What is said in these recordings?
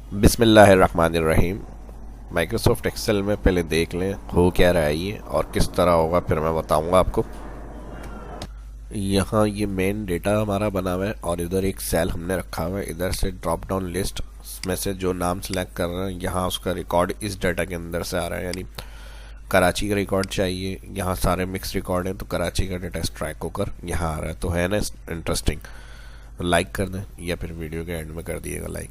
बिस्मिल्लाहिर्रहमानिर्रहीम। Microsoft Excel में पहले देख लें हो क्या रहा है ये और किस तरह होगा, फिर मैं बताऊंगा आपको। यहाँ ये मेन डेटा हमारा बना हुआ है और इधर एक सेल हमने रखा हुआ है। इधर से ड्रॉप डाउन लिस्ट में से जो नाम सेलेक्ट कर रहे हैं, यहाँ उसका रिकॉर्ड इस डाटा के अंदर से आ रहा है। यानी कराची का रिकॉर्ड चाहिए, यहाँ सारे मिक्स रिकॉर्ड हैं तो कराची का डेटा स्ट्राइक होकर यहाँ आ रहा है। तो है ना इंटरेस्टिंग? लाइक कर दें या फिर वीडियो के एंड में कर दिएगा लाइक।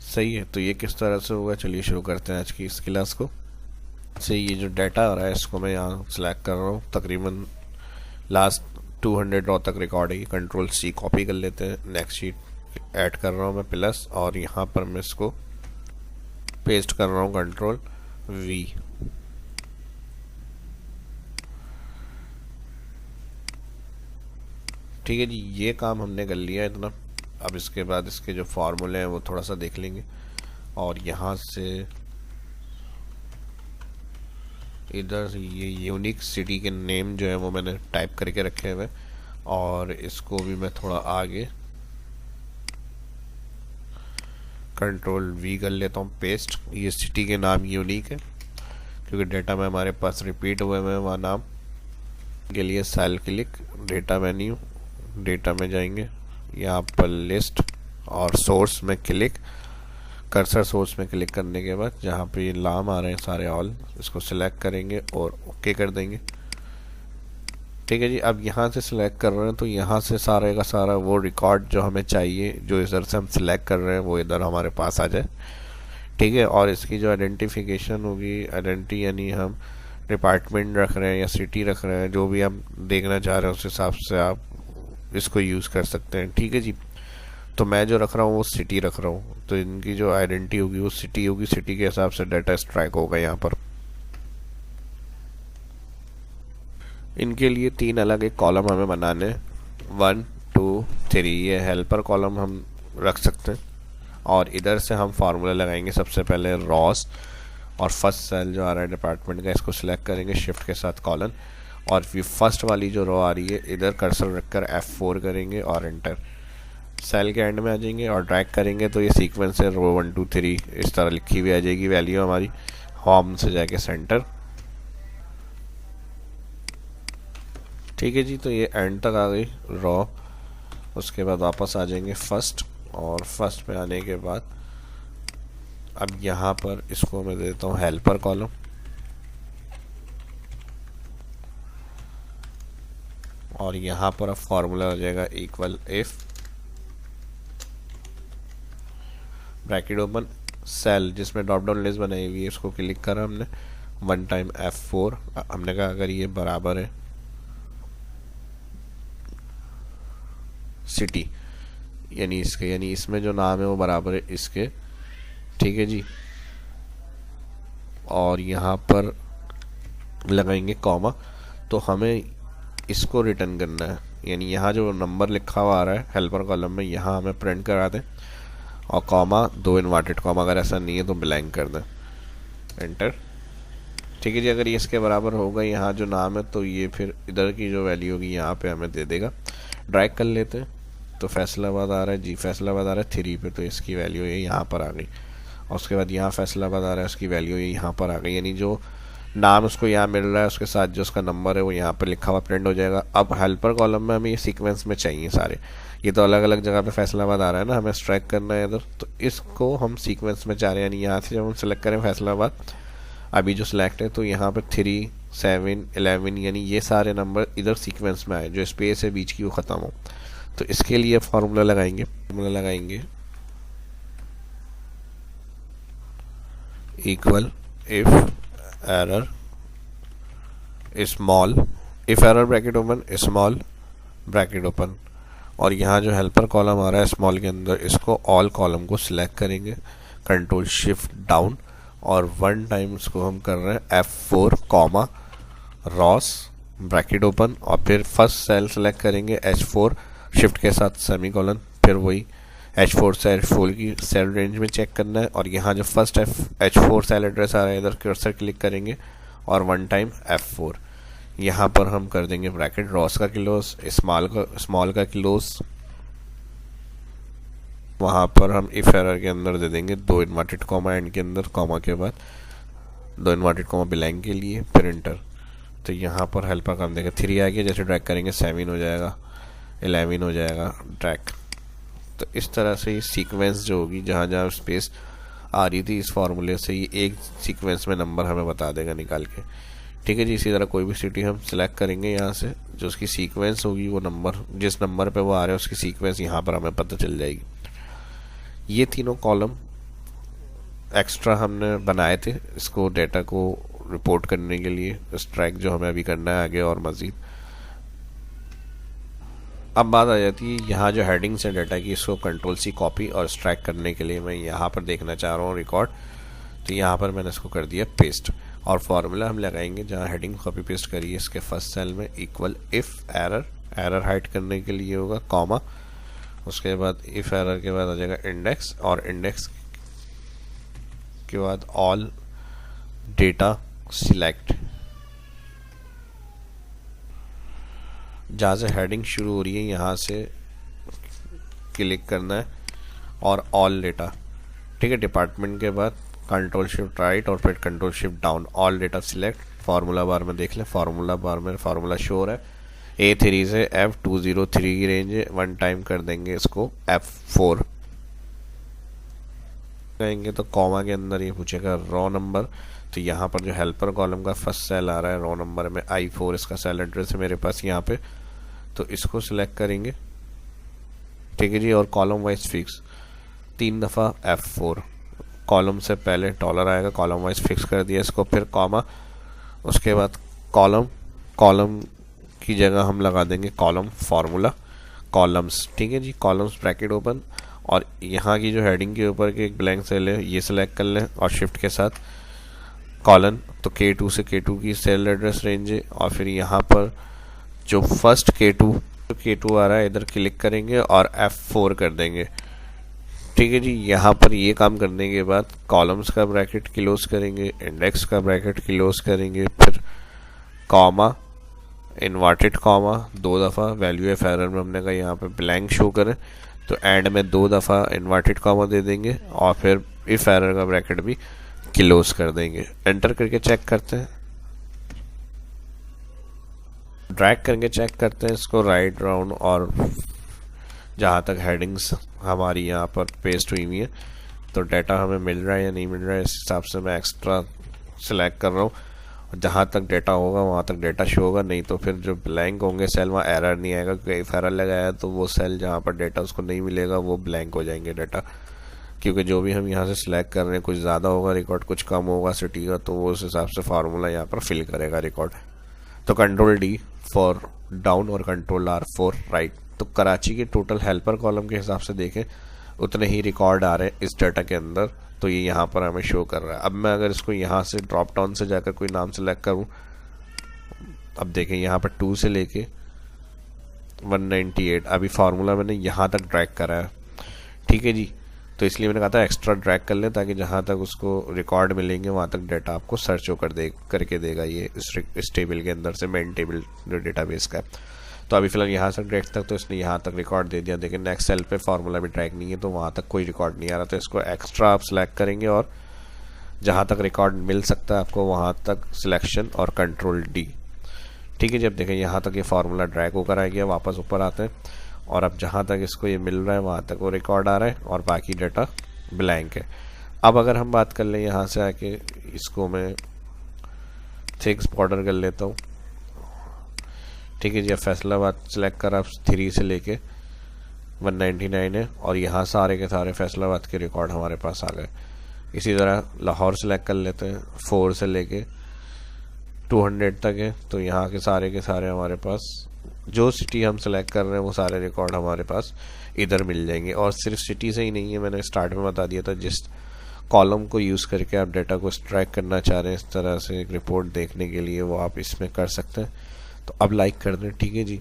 सही है, तो ये किस तरह से होगा, चलिए शुरू करते हैं आज की इस क्लास को। से ये जो डाटा आ रहा है इसको मैं यहाँ सेलेक्ट कर रहा हूँ। तकरीबन लास्ट 200 रो तक रिकॉर्ड है। कंट्रोल सी कॉपी कर लेते हैं। नेक्स्ट शीट ऐड कर रहा हूँ मैं प्लस, और यहाँ पर मैं इसको पेस्ट कर रहा हूँ कंट्रोल वी। ठीक है जी, ये काम हमने कर लिया इतना। अब इसके बाद इसके जो फार्मूले हैं वो थोड़ा सा देख लेंगे। और यहाँ से इधर ये यूनिक सिटी के नेम जो है वो मैंने टाइप करके रखे हुए, और इसको भी मैं थोड़ा आगे कंट्रोल वी कर लेता हूँ पेस्ट। ये सिटी के नाम यूनिक है क्योंकि डेटा में हमारे पास रिपीट हुए हैं वहाँ नाम। के लिए cell click, data menu, data में जाएंगे, यहाँ पर लिस्ट और सोर्स में क्लिक। कर्सर सोर्स में क्लिक करने के बाद जहाँ पे ये नाम आ रहे हैं सारे ऑल, इसको सिलेक्ट करेंगे और ओके कर देंगे। ठीक है जी, अब यहाँ से सिलेक्ट कर रहे हैं तो यहाँ से सारे का सारा वो रिकॉर्ड जो हमें चाहिए, जो इधर से हम सिलेक्ट कर रहे हैं, वो इधर हमारे पास आ जाए। ठीक है, और इसकी जो आइडेंटिफिकेशन होगी, आइडेंटिटी यानी हम डिपार्टमेंट रख रहे हैं या सिटी रख रहे हैं, जो भी हम देखना चाह रहे हैं उस हिसाब से आप इसको यूज़ कर सकते हैं। ठीक है जी, तो मैं जो रख रहा हूँ वो सिटी रख रहा हूँ, तो इनकी जो आइडेंटिटी होगी वो सिटी होगी। सिटी के हिसाब से डाटा स्ट्राइक होगा यहाँ पर। इनके लिए 3 अलग एक कॉलम हमें बनाने, 1 2 3। ये हेल्पर कॉलम हम रख सकते हैं, और इधर से हम फार्मूला लगाएंगे। सबसे पहले रॉस और फर्स्ट सेल जो आ रहा है डिपार्टमेंट का, इसको सिलेक्ट करेंगे शिफ्ट के साथ कॉलन, और फिर फर्स्ट वाली जो रो आ रही है इधर कर्सर रखकर F4 करेंगे और एंटर। सेल के एंड में आ जाएंगे और ड्रैग करेंगे तो ये सीक्वेंस है रो 1 2 3 इस तरह लिखी हुई आ जाएगी वैल्यू हमारी। होम से जाके सेंटर। ठीक है जी, तो ये एंड तक आ गई रो। उसके बाद वापस आ जाएंगे फर्स्ट, और फर्स्ट पे आने के बाद अब यहाँ पर इसको मैं देता हूँ हेल्पर कॉलम, और यहाँ पर अब फॉर्मूला हो जाएगा equal if bracket open cell जिसमें ड्रॉप डाउन लिस्ट बनाई हुई है, इसको क्लिक करा हमने, 1 टाइम F4। हमने कहा अगर ये बराबर है सिटी यानी इसके, यानी इसमें जो नाम है वो बराबर है इसके। ठीक है जी, और यहाँ पर लगाएंगे कॉमा, तो हमें इसको रिटर्न करना है। यानी यहाँ जो नंबर लिखा हुआ आ रहा है हेल्पर कॉलम में, यहाँ हमें प्रिंट करा दें, और कॉमा 2 इन्वर्टेड कॉमा, अगर ऐसा नहीं है तो ब्लैंक कर दें, एंटर। ठीक है जी, अगर ये इसके बराबर होगा यहाँ जो नाम है, तो ये फिर इधर की जो वैल्यू होगी यहाँ पे हमें दे देगा। ड्रैग कर लेते हैं तो फैसलाबाद आ रहा है जी, फैसलाबाद आ रहा है 3 पे, तो इसकी वैल्यू ये यहाँ पर आ गई। और उसके बाद यहाँ फैसलाबाद आ रहा है, उसकी वैल्यू ये यहाँ पर आ गई। यानी जो नाम उसको यहाँ मिल रहा है उसके साथ जो उसका नंबर है वो यहाँ पर लिखा हुआ प्रिंट हो जाएगा। अब हेल्पर कॉलम में हमें ये सीक्वेंस में चाहिए सारे, ये तो अलग अलग जगह पे फैसलाबाद आ रहा है ना, हमें स्ट्राइक करना है इधर, तो इसको हम सीक्वेंस में चाह रहे हैं। यानी यहाँ से जब हम सेलेक्ट करें फैसलाबाद, अभी जो सिलेक्ट है, तो यहाँ पे 3 7 11 यानी ये सारे नंबर इधर सीक्वेंस में आए, जो स्पेस है बीच की वो ख़त्म हो। तो इसके लिए फार्मूला लगाएंगे equal if error small, if error bracket open small bracket open, और यहाँ जो हेल्पर कॉलम आ रहा है स्मॉल के अंदर, इसको ऑल कॉलम को सिलेक्ट करेंगे, कंट्रोल शिफ्ट डाउन, और 1 टाइम इसको हम कर रहे हैं F4 comma Ross bracket open, और फिर फर्स्ट सेल सेलेक्ट करेंगे H4 शिफ्ट के साथ सेमी कॉलन, फिर वही H4 से H4 की सेल रेंज में चेक करना है। और यहाँ जो फर्स्ट H4 सेल एड्रेस आ रहा है इधर कर्सर क्लिक करेंगे और 1 टाइम F4। यहाँ पर हम कर देंगे ब्रैकेट रॉस का क्लोज, स्मॉल का क्लोज, वहाँ पर हम इफ एरर के अंदर दे देंगे 2 इन्वर्टेड कॉमा एंड के अंदर, कॉमा के बाद 2 इन्वर्टेड कॉमा ब्लैंक के लिए, फिर एंटर। तो यहाँ पर हेल्पर का हम देखें 3 आ गया, जैसे ड्रैग करेंगे 7 हो जाएगा, 11 हो जाएगा ड्रैग। तो इस तरह से ये सीक्वेंस जो होगी, जहाँ जहाँ स्पेस आ रही थी इस फार्मूले से, ये एक सीक्वेंस में नंबर हमें बता देगा निकाल के। ठीक है जी। इसी तरह कोई भी सिटी हम सिलेक्ट करेंगे यहाँ से, जो उसकी सीक्वेंस होगी वो नंबर, जिस नंबर पे वो आ रहा है उसकी सीक्वेंस यहाँ पर हमें पता चल जाएगी। ये तीनों कॉलम एक्स्ट्रा हमने बनाए थे इसको डेटा को रिपोर्ट करने के लिए, स्ट्रैक जो हमें अभी करना है आगे और मज़ीद। अब बात आ जाती है यहाँ जो हेडिंग्स है डाटा की, इसको कंट्रोल सी कॉपी और स्ट्रैक करने के लिए मैं यहाँ पर देखना चाह रहा हूँ रिकॉर्ड। तो यहाँ पर मैंने इसको कर दिया पेस्ट, और फार्मूला हम लगाएंगे जहाँ हेडिंग कॉपी पेस्ट करिए इसके फर्स्ट सेल में, equal if error, error hide करने के लिए होगा कॉमा, उसके बाद इफ एरर के बाद आ जाएगा इंडेक्स, और इंडेक्स के बाद ऑल डेटा सिलेक्ट। जहाँ से हेडिंग शुरू हो रही है यहाँ से क्लिक करना है और ऑल डेटा। ठीक है। डिपार्टमेंट के बाद कंट्रोल शिफ्ट राइट और फिर control shift down, all data select. Formula बार में देख लें, फार्मूला बार में फार्मूला शो हो रहा है A3 से F203 की रेंज है, 1 टाइम कर देंगे इसको F4 कहेंगे तो कॉमा के अंदर ये पूछेगा रॉ नंबर। तो यहाँ पर जो हेल्पर कॉलम का फर्स्ट सेल आ रहा है रॉ नंबर में I4, इसका सेल एड्रेस है मेरे पास यहाँ पे, तो इसको सिलेक्ट करेंगे। ठीक है जी। और कॉलम वाइज फिक्स 3 दफ़ा F4, कॉलम से पहले डॉलर आएगा, कॉलम वाइज फिक्स कर दिया इसको, फिर कॉमा, उसके बाद कॉलम की जगह हम लगा देंगे कॉलम फार्मूला कॉलम्स। ठीक है जी। कॉलम्स ब्रैकेट ओपन, और यहाँ की जो हेडिंग के ऊपर के एक ब्लैंक सेल है ये सिलेक्ट कर लें और शिफ्ट के साथ कॉलन, तो K2 से K2 की सेल एड्रेस रेंज है, और फिर यहाँ पर जो फर्स्ट K2 आ रहा है इधर क्लिक करेंगे और F4 कर देंगे। ठीक है जी। यहाँ पर ये काम करने के बाद कॉलम्स का ब्रैकेट क्लोज करेंगे, इंडेक्स का ब्रैकेट क्लोज करेंगे, फिर कॉमा, इन्वर्टेड कॉमा 2 दफ़ा, वैल्यू ऑफ एरर में हमने कहा यहाँ पे ब्लैंक शो करें, तो एंड में 2 दफ़ा इन्वर्टेड कॉमा दे देंगे, और फिर इफ एरर का ब्रैकेट भी क्लोज कर देंगे। एंटर करके चेक करते हैं, ड्रैग करके चेक करते हैं इसको राइट राउंड, और जहाँ तक हेडिंग्स हमारी यहाँ पर पेस्ट हुई है तो डाटा हमें मिल रहा है या नहीं मिल रहा है, इस हिसाब से मैं एक्स्ट्रा सिलेक्ट कर रहा हूँ। जहाँ तक डेटा होगा वहाँ तक डेटा शो होगा, नहीं तो फिर जो ब्लैंक होंगे सेल वहाँ एरर नहीं आएगा, क्योंकि इफ एरर लगाया तो वो सेल जहाँ पर डेटा उसको नहीं मिलेगा वो ब्लैंक हो जाएंगे डाटा, क्योंकि जो भी हम यहाँ से सिलेक्ट कर रहे हैं कुछ ज़्यादा होगा रिकॉर्ड, कुछ कम होगा सिटी का, तो वो उस हिसाब से फार्मूला यहाँ पर फिल करेगा रिकॉर्ड। तो कंट्रोल D फॉर डाउन और कंट्रोल R फॉर राइट। तो कराची के टोटल हेल्पर कॉलम के हिसाब से देखें उतने ही रिकॉर्ड आ रहे हैं इस डाटा के अंदर, तो ये यहाँ पर हमें शो कर रहा है। अब मैं अगर इसको यहाँ से ड्रॉप डाउन से जाकर कोई नाम सेलेक्ट करूँ, अब देखें यहाँ पर 2 से लेके 198 अभी फार्मूला मैंने यहाँ तक ड्रैग करा है। ठीक है जी। तो इसलिए मैंने कहा था एक्स्ट्रा ड्रैग कर लें ताकि जहाँ तक उसको रिकॉर्ड मिलेंगे वहाँ तक डाटा आपको सर्च होकर करके देगा ये इस टेबल के अंदर से, मेन टेबल जो डेटाबेस का है। तो अभी फिलहाल यहाँ से ड्रैग तक तो इसने यहाँ तक रिकॉर्ड दे दिया, लेकिन नेक्स्ट सेल पे फार्मूला भी ड्रैग नहीं है तो वहाँ तक कोई रिकॉर्ड नहीं आ रहा, तो इसको एक्स्ट्रा आप सिलेक्ट करेंगे और जहाँ तक रिकॉर्ड मिल सकता है आपको वहाँ तक सिलेक्शन और कंट्रोल D। ठीक है। जब देखें यहाँ तक ये फार्मूला ड्रैग होकर आ गया, वापस ऊपर आते हैं, और अब जहाँ तक इसको ये मिल रहा है वहाँ तक वो रिकॉर्ड आ रहा है और बाकी डाटा ब्लैंक है। अब अगर हम बात कर लें यहाँ से आके, इसको मैं थिक्स बॉर्डर कर लेता हूँ। ठीक है जी। अब फैसलाबाद सेलेक्ट करा, 3 से लेके 199 है, और यहाँ सारे के सारे फैसलाबाद के रिकॉर्ड हमारे पास आ गए। इसी तरह लाहौर सेलेक्ट कर लेते हैं, 4 से लेके 200 तक है, तो यहाँ के सारे हमारे पास जो सिटी हम सेलेक्ट कर रहे हैं वो सारे रिकॉर्ड हमारे पास इधर मिल जाएंगे। और सिर्फ सिटी से ही नहीं है, मैंने स्टार्ट में बता दिया था, जिस कॉलम को यूज़ करके आप डाटा को एक्सट्रैक्ट करना चाह रहे हैं इस तरह से एक रिपोर्ट देखने के लिए, वो आप इसमें कर सकते हैं। तो अब लाइक कर दें। ठीक है जी।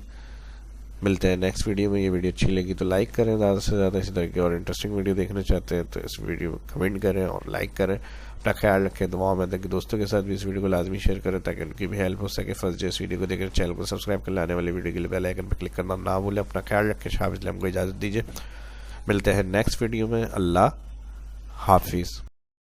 मिलते हैं नेक्स्ट वीडियो में। ये वीडियो अच्छी लगी तो लाइक करें, ज़्यादा से ज़्यादा इसी तरह की और इंटरेस्टिंग वीडियो देखना चाहते हैं तो इस वीडियो को कमेंट करें और लाइक करें। अपना ख्याल रखें, दुआओं में ताकि दोस्तों के साथ भी इस वीडियो को लाजमी शेयर करें ताकि उनकी भी हेल्प हो सके। फर्स्ट डे इस वीडियो को देखकर चैनल को सब्सक्राइब कर, आने वाली वीडियो के लिए बेल आइकन पर क्लिक करना ना भूलें। अपना ख्याल रखें। शाबाश, हमको इजाज़त दीजिए। मिलते हैं नेक्स्ट वीडियो में। अल्लाह हाफिज़।